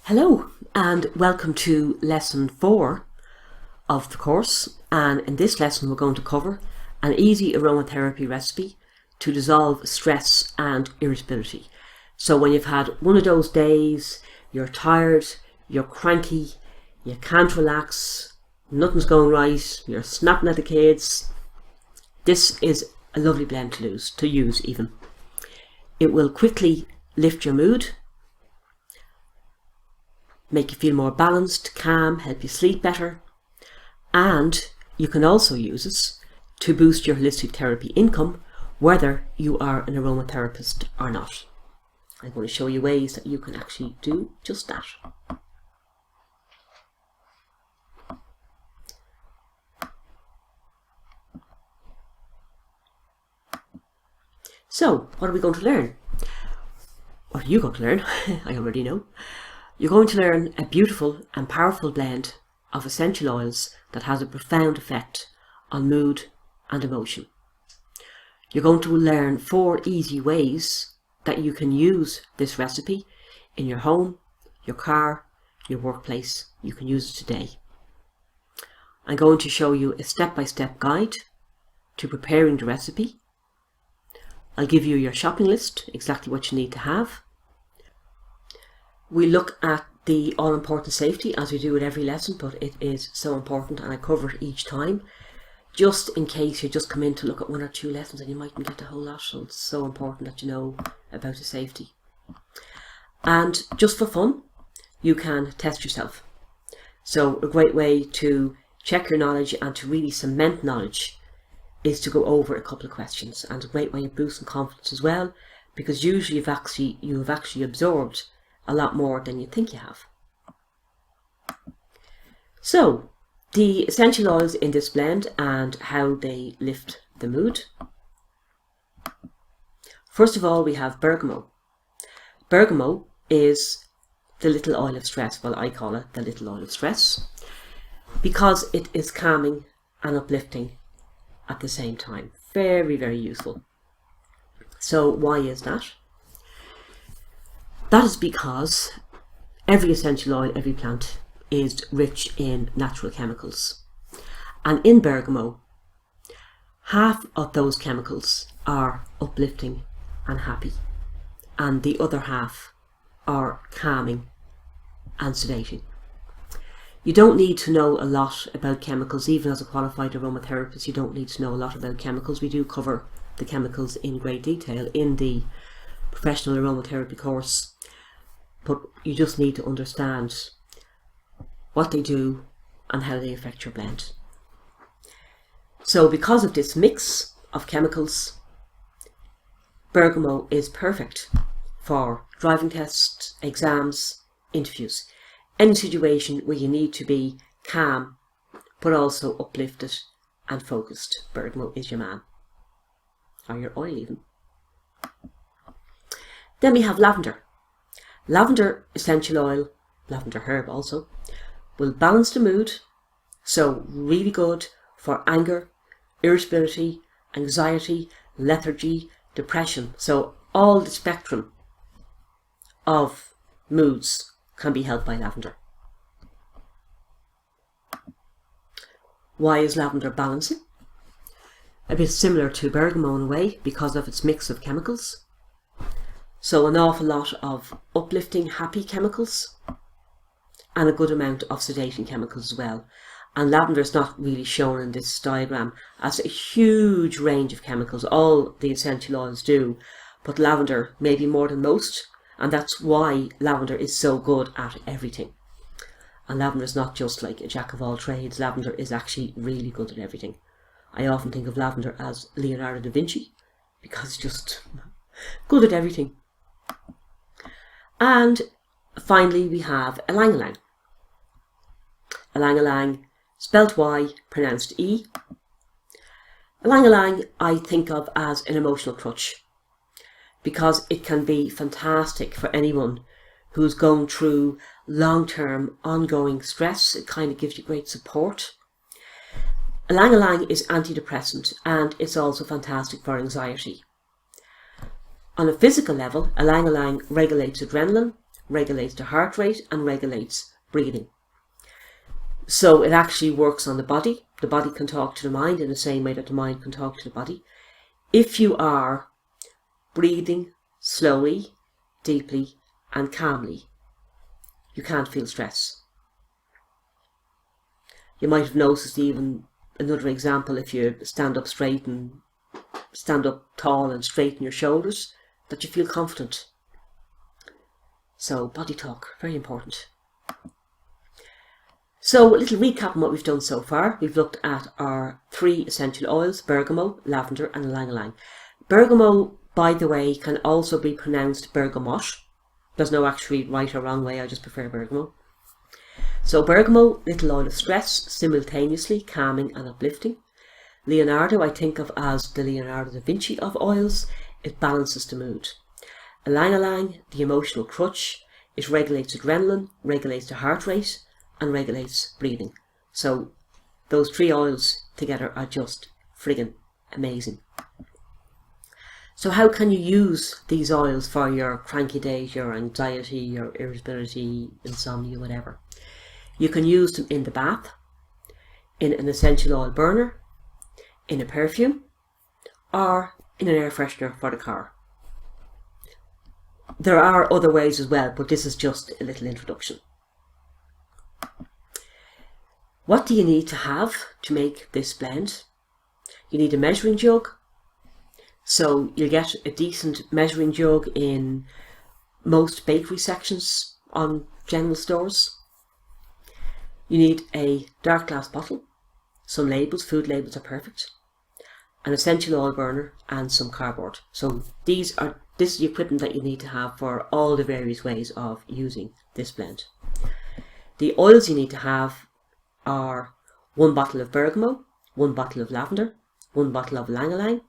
Hello and welcome to lesson 4 of the course, and in this lesson we're going to cover an easy aromatherapy recipe to dissolve stress and irritability. So when you've had one of those days, you're tired, you're cranky, you can't relax, nothing's going right, you're snapping at the kids, this is a lovely blend to use even. It will quickly lift your mood, make you feel more balanced, calm, help you sleep better, and you can also use it to boost your holistic therapy income, whether you are an aromatherapist or not. I'm going to show you ways that you can actually do just that. So, what are we going to learn? What are you going to learn? I already know. You're going to learn a beautiful and powerful blend of essential oils that has a profound effect on mood and emotion. You're going to learn 4 easy ways that you can use this recipe in your home, your car, your workplace. You can use it today. I'm going to show you a step-by-step guide to preparing the recipe. I'll give you your shopping list, exactly what you need to have. We look at the all-important safety as we do with every lesson, but it is so important and I cover it each time, just in case you just come in to look at 1 or 2 lessons and you mightn't get a whole lot, so it's so important that you know about the safety. And just for fun, you can test yourself. So a great way to check your knowledge and to really cement knowledge is to go over a couple of questions, and a great way of boosting confidence as well, because usually you've actually absorbed a lot more than you think you have. So, the essential oils in this blend and how they lift the mood. First of all, we have bergamot. Bergamot is the little oil of stress. Well, I call it the little oil of stress because it is calming and uplifting at the same time. Very, very useful. So why is that? That is because every essential oil, every plant is rich in natural chemicals. And in bergamot, half of those chemicals are uplifting and happy, and the other half are calming and sedating. You don't need to know a lot about chemicals. Even as a qualified aromatherapist, you don't need to know a lot about chemicals. We do cover the chemicals in great detail in the professional aromatherapy course, but you just need to understand what they do and how they affect your blend. So because of this mix of chemicals, bergamot is perfect for driving tests, exams, interviews, any situation where you need to be calm but also uplifted and focused. Bergamot is your man, or your oil even. Then we have lavender. Lavender essential oil, lavender herb also, will balance the mood, so really good for anger, irritability, anxiety, lethargy, depression. So all the spectrum of moods can be helped by lavender. Why is lavender balancing? A bit similar to bergamot in a way because of its mix of chemicals. So an awful lot of uplifting, happy chemicals and a good amount of sedating chemicals as well. And lavender is not really shown in this diagram as a huge range of chemicals. All the essential oils do, but lavender maybe more than most, and that's why lavender is so good at everything. And lavender is not just like a jack of all trades. Lavender is actually really good at everything. I often think of lavender as Leonardo da Vinci because it's just good at everything. And finally we have ylang ylang. Ylang ylang, spelt Y, pronounced E. Ylang ylang I think of as an emotional crutch because it can be fantastic for anyone who's going through long-term ongoing stress. It kind of gives you great support. Ylang ylang is antidepressant and it's also fantastic for anxiety. On a physical level, ylang ylang regulates adrenaline, regulates the heart rate, and regulates breathing. So it actually works on the body. The body can talk to the mind in the same way that the mind can talk to the body. If you are breathing slowly, deeply, and calmly, you can't feel stress. You might have noticed, even another example, if you stand up straight and stand up tall and straighten your shoulders, that you feel confident. So body talk, very important. So a little recap on what we've done so far. We've looked at our 3 essential oils: bergamot, lavender and ylang-ylang. Bergamot, by the way, can also be pronounced bergamot. There's no actually right or wrong way, I just prefer bergamot. So bergamot, little oil of stress, simultaneously calming and uplifting. Leonardo I think of as the Leonardo da Vinci of oils. It balances the mood. Ylang-ylang, the emotional crutch. It regulates adrenaline, regulates the heart rate, and regulates breathing. So those 3 oils together are just friggin' amazing. So how can you use these oils for your cranky days, your anxiety, your irritability, insomnia, whatever? You can use them in the bath, in an essential oil burner, in a perfume, or in an air freshener for the car. There are other ways as well, but this is just a little introduction. What do you need to have to make this blend? You need a measuring jug. So you'll get a decent measuring jug in most bakery sections on general stores. You need a dark glass bottle, some labels, food labels are perfect, an essential oil burner and some cardboard. So this is the equipment that you need to have for all the various ways of using this blend. The oils you need to have are 1 bottle of bergamot, 1 bottle of lavender, 1 bottle of ylang-ylang,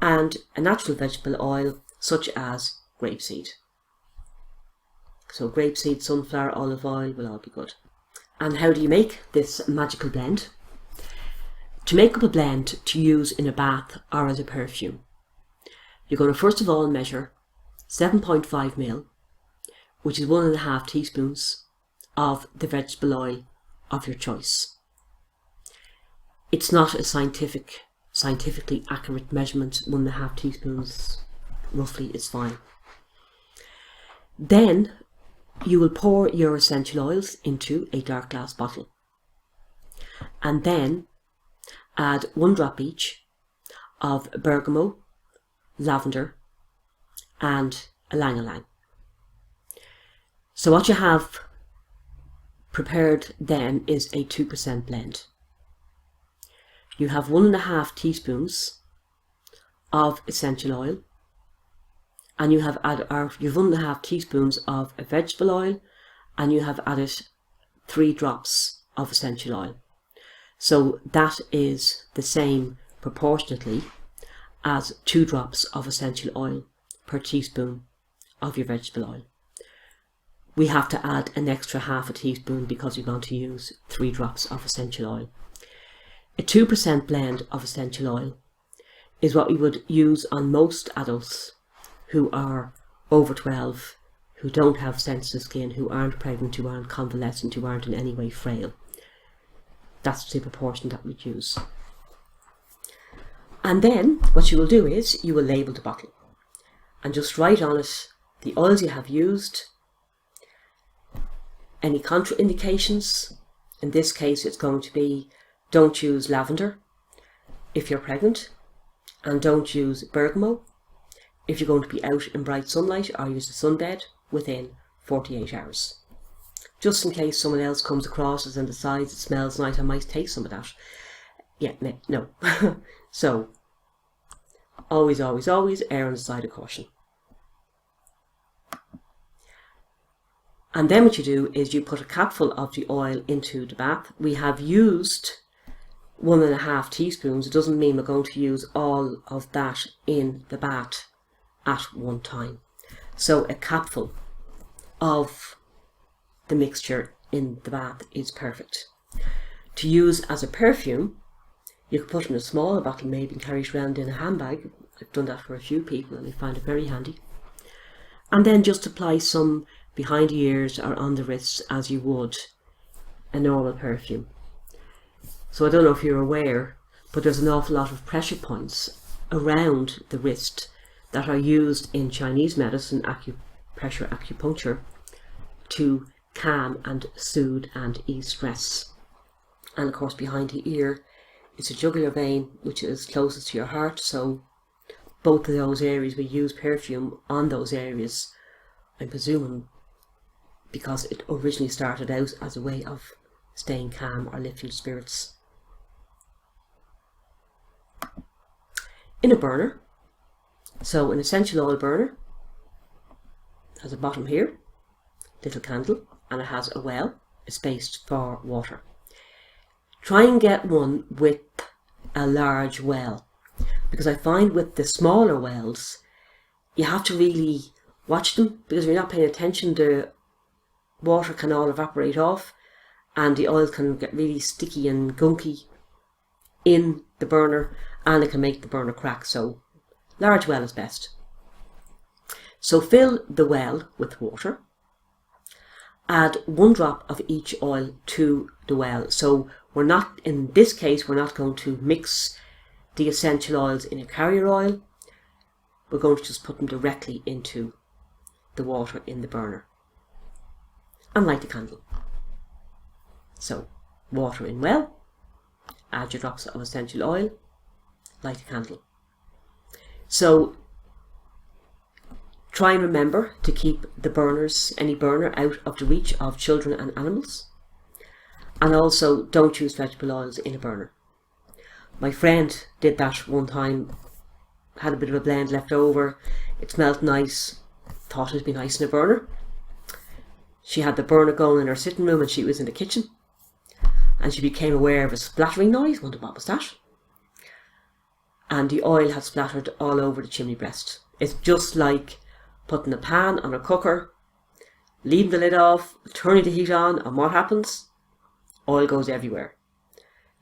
and a natural vegetable oil such as grapeseed. So grapeseed, sunflower, olive oil will all be good. And how do you make this magical blend? To make up a blend to use in a bath or as a perfume, you're going to first of all measure 7.5 ml, which is 1.5 teaspoons of the vegetable oil of your choice. It's not a scientifically accurate measurement. 1.5 teaspoons roughly is fine. Then you will pour your essential oils into a dark glass bottle, and then add 1 drop each of bergamot, lavender and ylang-ylang. So what you have prepared then is a 2% blend. You have 1.5 teaspoons of essential oil, and you have added 1.5 teaspoons of a vegetable oil, and you have added 3 drops of essential oil. So that is the same proportionately as 2 drops of essential oil per teaspoon of your vegetable oil. We have to add an extra 1/2 teaspoon because we're going to use 3 drops of essential oil. A 2% blend of essential oil is what we would use on most adults who are over 12, who don't have sensitive skin, who aren't pregnant, who aren't convalescent, who aren't in any way frail. That's the proportion that we'd use. And then what you will do is you will label the bottle and just write on it the oils you have used, any contraindications. In this case it's going to be don't use lavender if you're pregnant, and don't use bergamot if you're going to be out in bright sunlight or use a sunbed within 48 hours. Just in case someone else comes across us and decides it smells nice, I might take some of that. Yeah, no. So, always, always, always err on the side of caution. And then what you do is you put a capful of the oil into the bath. We have used 1.5 teaspoons. It doesn't mean we're going to use all of that in the bath at one time. So a capful of the mixture in the bath is perfect. To use as a perfume, you can put it in a smaller bottle maybe and carry it around in a handbag. I've done that for a few people and I find it very handy. And then just apply some behind the ears or on the wrists as you would a normal perfume. So I don't know if you're aware, but there's an awful lot of pressure points around the wrist that are used in Chinese medicine, pressure acupuncture, to calm and soothe and ease stress. And of course behind the ear is a jugular vein, which is closest to your heart, so both of those areas, we use perfume on those areas, I'm presuming because it originally started out as a way of staying calm or lifting spirits. In a burner, so an essential oil burner has a bottom here, little candle, and it has a well, a space for water. Try and get one with a large well, because I find with the smaller wells you have to really watch them, because if you're not paying attention the water can all evaporate off and the oil can get really sticky and gunky in the burner and it can make the burner crack. So large well is best. So fill the well with water, add 1 drop of each oil to the well. So we're not, in this case, we're not going to mix the essential oils in a carrier oil. We're going to just put them directly into the water in the burner and light the candle. So water in well, add your drops of essential oil, light a candle. So try and remember to keep the burners, any burner, out of the reach of children and animals. And also don't use vegetable oils in a burner. My friend did that one time, had a bit of a blend left over, it smelled nice, thought it'd be nice in a burner. She had the burner going in her sitting room and she was in the kitchen and she became aware of a splattering noise. Wondered what was that? And the oil had splattered all over the chimney breast. It's just like putting a pan on a cooker, leaving the lid off, turning the heat on, and what happens? Oil goes everywhere.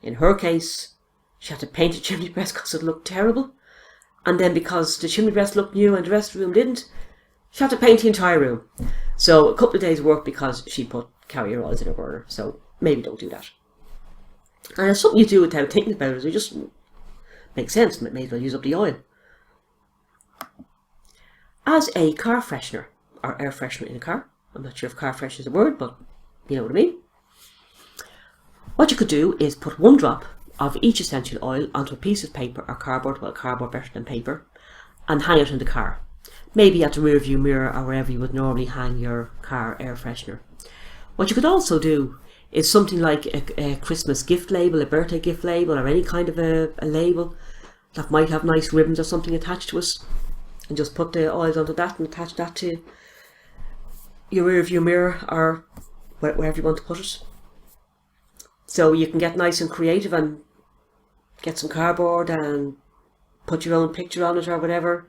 In her case, she had to paint the chimney breast because it looked terrible, and then because the chimney breast looked new and the rest of the room didn't, she had to paint the entire room. So a couple of days work because she put carrier oils in her burner. So maybe don't do that. And it's something you do without thinking about it. It just makes sense. May as well use up the oil. As a car freshener or air freshener in a car, I'm not sure if car freshener is a word, but you know what I mean. What you could do is put 1 drop of each essential oil onto a piece of paper or cardboard, well, cardboard better than paper, and hang it in the car. Maybe at the rear view mirror or wherever you would normally hang your car air freshener. What you could also do is something like a Christmas gift label, a birthday gift label, or any kind of a label that might have nice ribbons or something attached to it, and just put the oils onto that and attach that to your rear view mirror or wherever you want to put it. So you can get nice and creative and get some cardboard and put your own picture on it or whatever.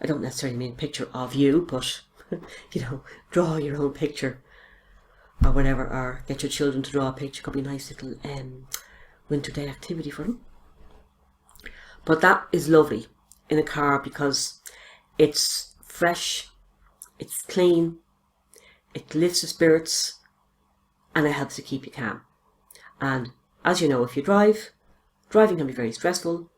I don't necessarily mean picture of you, but you know, draw your own picture or whatever, or get your children to draw a picture. Could be a nice little winter day activity for them. But that is lovely in a car because it's fresh, it's clean, it lifts the spirits, and it helps to keep you calm. And as you know, if you drive, driving can be very stressful,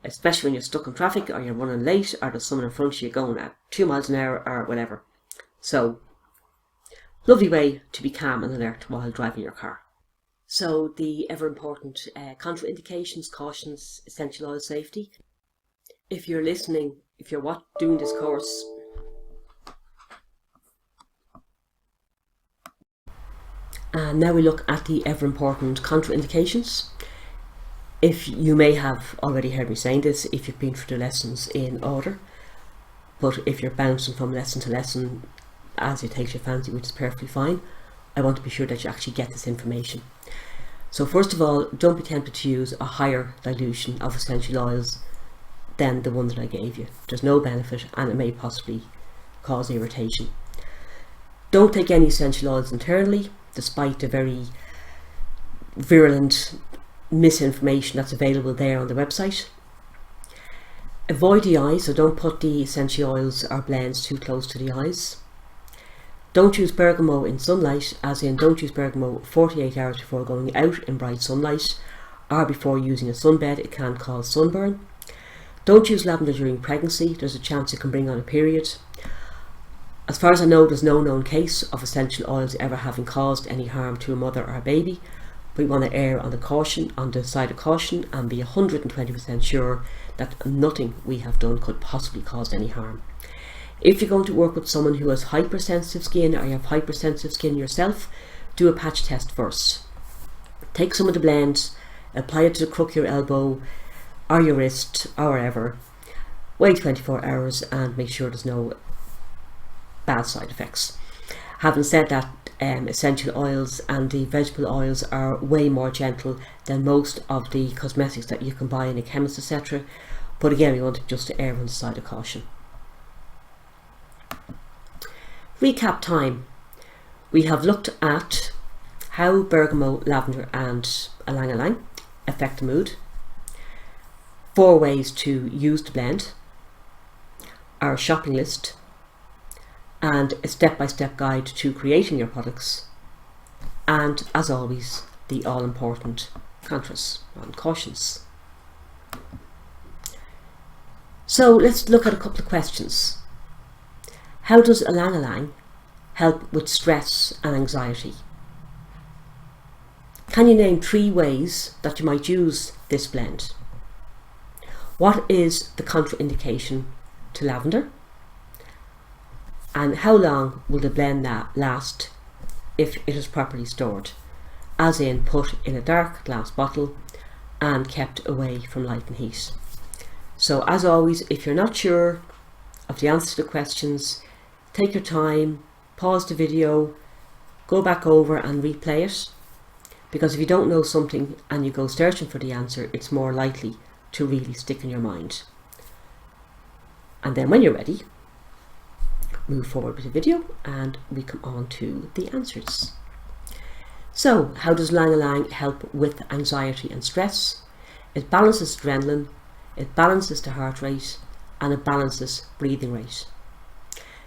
especially when you're stuck in traffic or you're running late or there's someone in front of you going at 2 miles an hour or whatever. So, lovely way to be calm and alert while driving your car. So the ever important contraindications, cautions, essential oil safety. If you're listening, if you're doing this course, and now we look at the ever important contraindications. If you may have already heard me saying this, if you've been through the lessons in order, but if you're bouncing from lesson to lesson as it takes your fancy, which is perfectly fine, I want to be sure that you actually get this information. So first of all, don't be tempted to use a higher dilution of essential oils than the one that I gave you. There's no benefit and it may possibly cause irritation. Don't take any essential oils internally, despite the very virulent misinformation that's available there on the website. Avoid the eyes, so don't put the essential oils or blends too close to the eyes. Don't use bergamot in sunlight, as in don't use bergamot 48 hours before going out in bright sunlight or before using a sunbed. It can cause sunburn. Don't use lavender during pregnancy. There's a chance it can bring on a period. As far as I know, there's no known case of essential oils ever having caused any harm to a mother or a baby. We want to err on the side of caution, and be 120% sure that nothing we have done could possibly cause any harm. If you're going to work with someone who has hypersensitive skin, or you have hypersensitive skin yourself, do a patch test first. Take some of the blend, apply it to the crook of your elbow or your wrist or wherever. Wait 24 hours and make sure there's no bad side effects. Having said that, essential oils and the vegetable oils are way more gentle than most of the cosmetics that you can buy in a chemist, etc. But again, we want just to err on the side of caution. Recap time. We have looked at how bergamot, lavender and ylang-ylang affect the mood, 4 ways to use the blend, our shopping list, and a step-by-step guide to creating your products, and as always, the all-important contrasts and cautions. So let's look at a couple of questions. How does ylang-ylang help with stress and anxiety? Can you name 3 ways that you might use this blend? What is the contraindication to lavender? And how long will the blend last if it is properly stored? As in, put in a dark glass bottle and kept away from light and heat. So as always, if you're not sure of the answer to the questions, take your time, pause the video, go back over and replay it, because if you don't know something and you go searching for the answer, it's more likely to really stick in your mind. And then when you're ready, move forward with the video and we come on to the answers. So how does ylang-ylang help with anxiety and stress? It balances adrenaline, it balances the heart rate, and it balances breathing rate.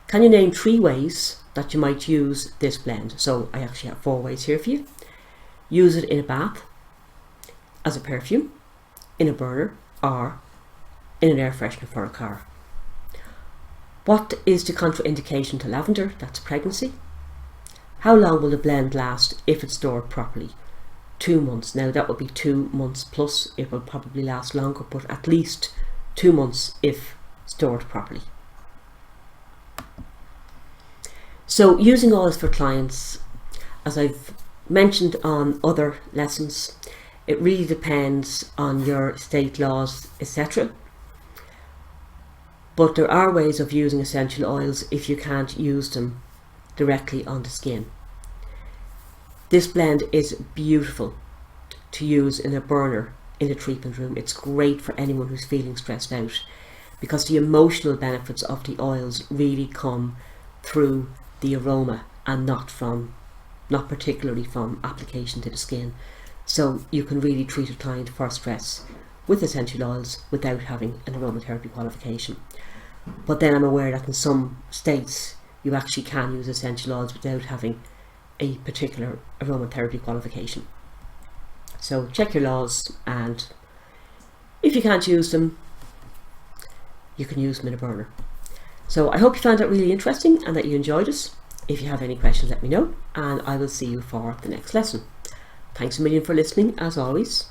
Can you name 3 ways that you might use this blend? So I actually have 4 ways here for you. Use it in a bath, as a perfume, in a burner, or in an air freshener for a car. What is the contraindication to lavender? That's pregnancy. How long will the blend last if it's stored properly? 2 months. Now that would be 2 months plus. It will probably last longer, but at least 2 months if stored properly. So using oils for clients, as I've mentioned on other lessons, it really depends on your state laws, etc. But there are ways of using essential oils if you can't use them directly on the skin. This blend is beautiful to use in a burner in the treatment room. It's great for anyone who's feeling stressed out, because the emotional benefits of the oils really come through the aroma and not particularly from application to the skin. So you can really treat a client for stress with essential oils without having an aromatherapy qualification. But then I'm aware that in some states you actually can use essential oils without having a particular aromatherapy qualification. So check your laws, and if you can't use them, you can use them in a burner. So I hope you found that really interesting and that you enjoyed it. If you have any questions, let me know, and I will see you for the next lesson. Thanks a million for listening, as always.